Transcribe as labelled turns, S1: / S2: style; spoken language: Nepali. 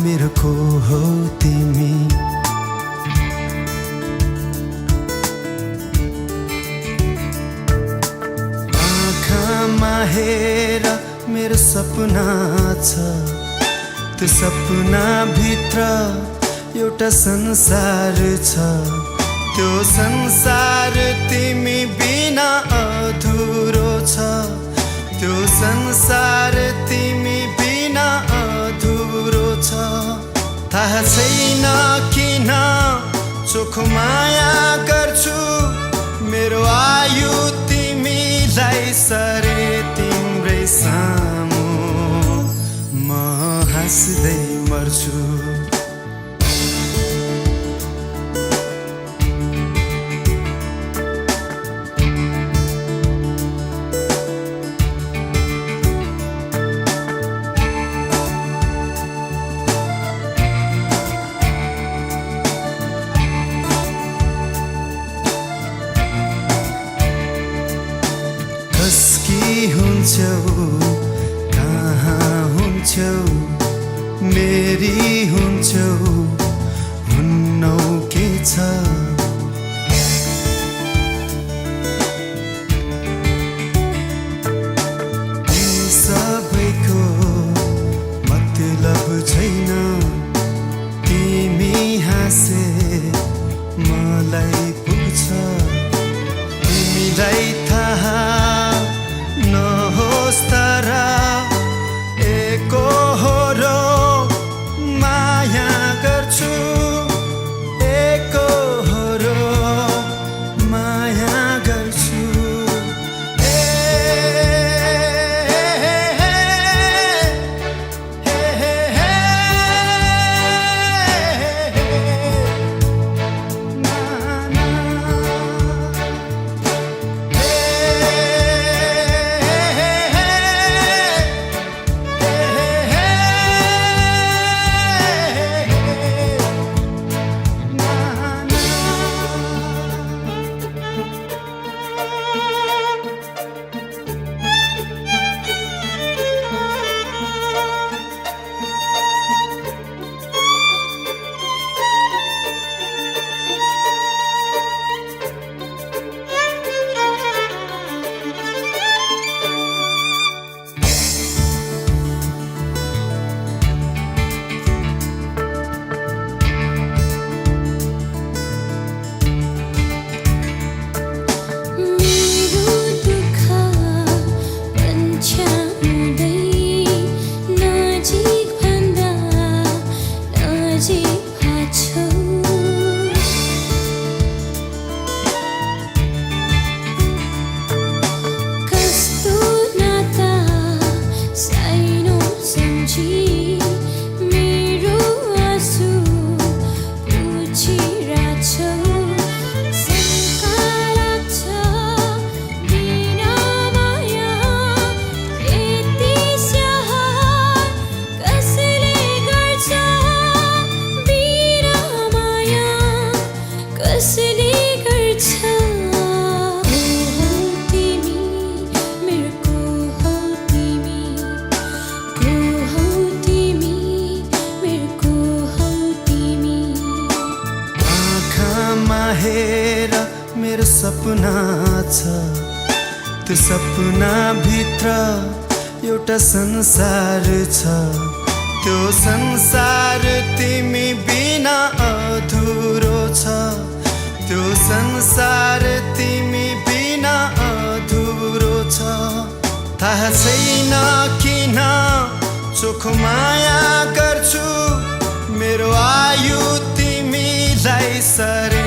S1: मेरो को हो तिमी। आँखामा हेर मेरो सपना छ, त्यो सपना भित्र एउटा संसार छ। त्यो संसार तिमी बिना अधुरो छ, त्यो संसार तिमी बिना अधुरो छ। थाहा छैन किन चोखो माया गर्छु, मेरो आयु तिमीलाई सरे तिम्रै सामु म हाँस्दै मर्छु। कसकी हुन्छौ, कहाँ हुन्छौ, मेरी हुन्छौ, हुन्नौ के छ। यी सबैको मतलब छैन, तिमी हाँसे मलाई पुग्छ। तिमीलाई थाहा नहोस् तर एकहोरो माया गर्छु, एकहोरो माया गर्छु। हेर मेरो सपना छ, त्यो सपना भित्र एउटा संसार छ। त्यो संसार तिमी बिना अधुरो छ, त्यो संसार तिमी बिना अधुरो छ। थाहा छैन किन चोखो माया गर्छु, मेरो आयु तिमीलाई सरे